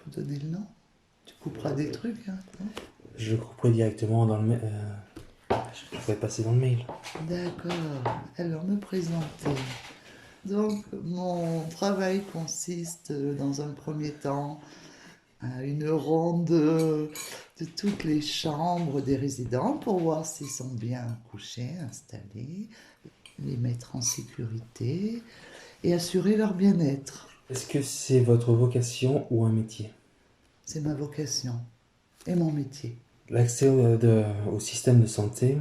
faut donner le nom. Tu couperas des trucs, hein. Je le couperai directement dans le mail. Je ferai passer dans le mail. D'accord. Alors, me présenter. Donc, mon travail consiste, dans un premier temps, à une ronde de toutes les chambres des résidents pour voir s'ils sont bien couchés, installés, les mettre en sécurité et assurer leur bien-être. Est-ce que c'est votre vocation ou un métier? C'est ma vocation et mon métier. L'accès au système de santé,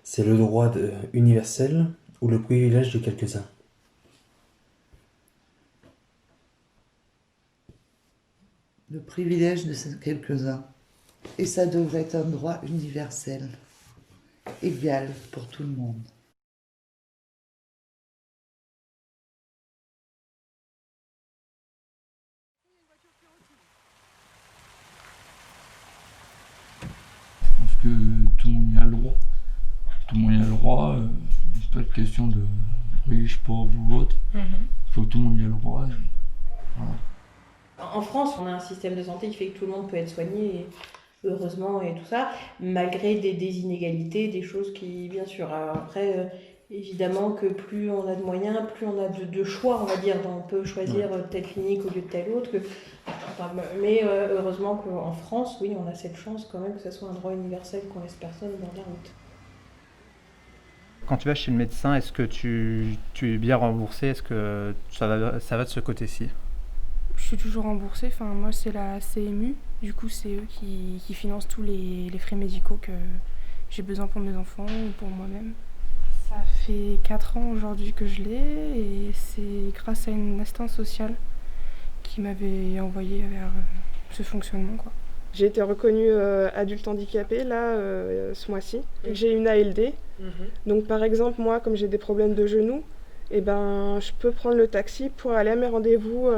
c'est le droit universel ou le privilège de quelques-uns? Le privilège de quelques-uns. Et ça devrait être un droit universel, égal pour tout le monde. Je pense que tout le monde y a le droit. Tout le monde y a le droit. C'est pas de question de riche, pauvre ou autre. Il faut que tout le monde y ait le droit. Voilà. En France, on a un système de santé qui fait que tout le monde peut être soigné, et heureusement, et tout ça, malgré des inégalités, des choses qui, bien sûr, alors après, évidemment que plus on a de moyens, plus on a de choix, on va dire, on peut choisir telle clinique au lieu de telle autre. Mais heureusement qu'en France, oui, on a cette chance quand même que ce soit un droit universel qu'on laisse personne dans la route. Quand tu vas chez le médecin, est-ce que tu es bien remboursé? Est-ce que ça va de ce côté-ci? Je suis toujours remboursée, enfin moi c'est la CMU, du coup c'est eux qui financent tous les frais médicaux que j'ai besoin pour mes enfants ou pour moi-même. Ça fait 4 ans aujourd'hui que je l'ai et c'est grâce à une assistante sociale qui m'avait envoyée vers ce fonctionnement, quoi. J'ai été reconnue adulte handicapé là ce mois-ci. J'ai une ALD. Donc par exemple moi comme j'ai des problèmes de genoux, eh ben, je peux prendre le taxi pour aller à mes rendez-vous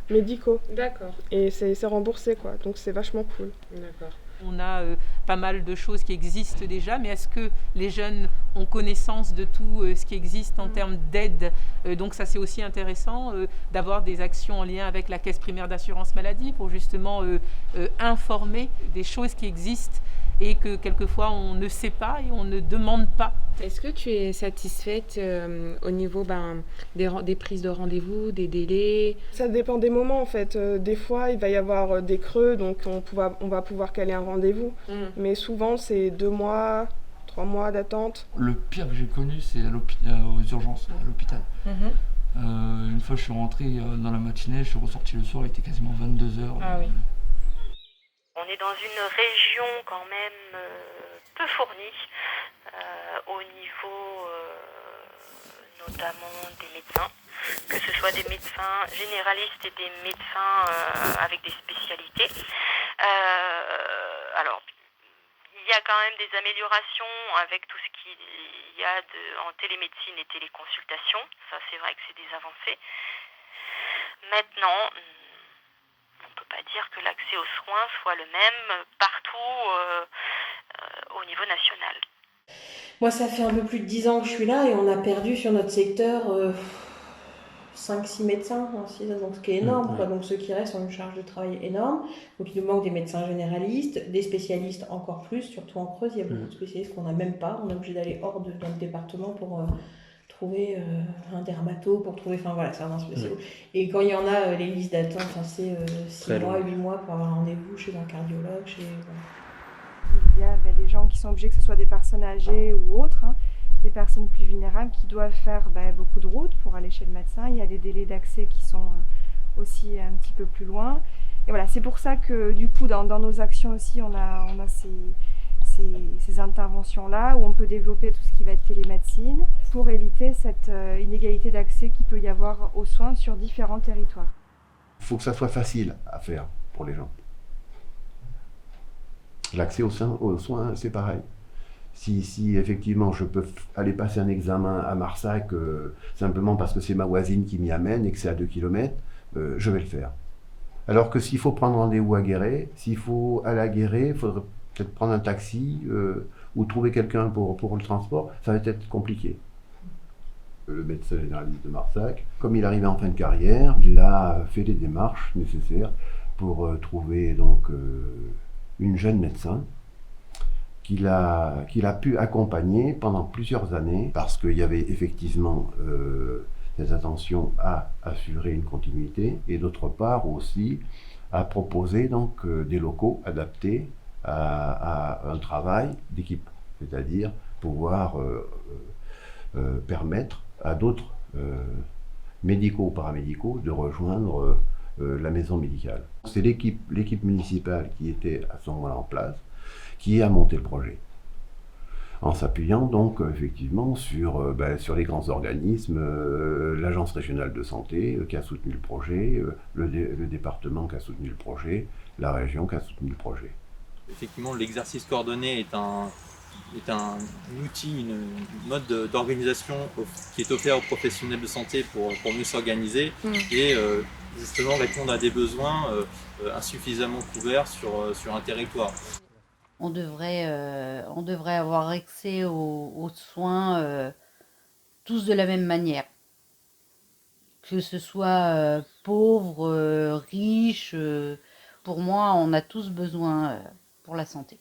médicaux. D'accord. Et c'est remboursé, quoi. Donc c'est vachement cool. D'accord. On a pas mal de choses qui existent déjà, mais est-ce que les jeunes ont connaissance de tout ce qui existe en termes d'aide? Donc ça c'est aussi intéressant d'avoir des actions en lien avec la caisse primaire d'assurance maladie pour justement informer des choses qui existent et que quelquefois on ne sait pas et on ne demande pas. Est-ce que tu es satisfaite au niveau des prises de rendez-vous, des délais? Ça dépend des moments en fait. Des fois il va y avoir des creux, donc on va pouvoir caler un rendez-vous. Mais souvent c'est 2 mois, 3 mois d'attente. Le pire que j'ai connu, c'est aux urgences, à l'hôpital. Une fois je suis rentré dans la matinée, je suis ressorti le soir, il était quasiment 22h. Ah oui. On est dans une région quand même peu fournie au niveau notamment des médecins, que ce soit des médecins généralistes et des médecins avec des spécialités. Alors, il y a quand même des améliorations avec tout ce qu'il y a en télémédecine et téléconsultation. Ça, c'est vrai que c'est des avancées. Maintenant, on ne peut pas dire que l'accès aux soins soit le même partout au niveau national. Moi, ça fait un peu plus de 10 ans que je suis là et on a perdu sur notre secteur 5-6 médecins, donc ce qui est énorme, quoi. Donc ceux qui restent ont une charge de travail énorme. Donc il nous manque des médecins généralistes, des spécialistes encore plus, surtout en Creuse, il y a beaucoup de spécialistes qu'on n'a même pas. On est obligé d'aller hors dans le département pour trouver un dermato, pour trouver, enfin voilà, c'est un spécialiste. Et quand il y en a, les listes d'attente, c'est 6 mois, 8 mois pour avoir un rendez-vous chez un cardiologue, Il y a des gens qui sont obligés, que ce soit des personnes âgées ou autres, des personnes plus vulnérables qui doivent faire beaucoup de routes pour aller chez le médecin. Il y a des délais d'accès qui sont aussi un petit peu plus loin. Et voilà, c'est pour ça que du coup, dans nos actions aussi, on a ces interventions-là où on peut développer tout ce qui va être télémédecine pour éviter cette inégalité d'accès qu'il peut y avoir aux soins sur différents territoires. Il faut que ça soit facile à faire pour les gens. L'accès aux soins, c'est pareil. Si effectivement je peux aller passer un examen à Marsac simplement parce que c'est ma voisine qui m'y amène et que c'est à 2 km, je vais le faire. Alors que s'il faut prendre rendez-vous à Guéret, s'il faut aller à Guéret, il faudrait peut-être prendre un taxi ou trouver quelqu'un pour le transport, ça va être compliqué. Le médecin généraliste de Marsac, comme il arrivait en fin de carrière, il a fait les démarches nécessaires pour trouver donc une jeune médecin qu'il a pu accompagner pendant plusieurs années parce qu'il y avait effectivement cette attention à assurer une continuité et d'autre part aussi à proposer donc des locaux adaptés à un travail d'équipe, c'est-à-dire pouvoir permettre à d'autres médicaux ou paramédicaux de rejoindre la maison médicale. C'est l'équipe municipale qui était à ce moment-là en place qui a monté le projet, en s'appuyant donc effectivement sur les grands organismes, l'Agence régionale de santé qui a soutenu le projet, le département qui a soutenu le projet, la région qui a soutenu le projet. Effectivement, l'exercice coordonné est un outil, une mode d'organisation qui est offert aux professionnels de santé pour mieux s'organiser et justement répondre à des besoins insuffisamment couverts sur un territoire. On devrait avoir accès aux soins tous de la même manière. Que ce soit pauvre, riche, pour moi, on a tous besoin pour la santé.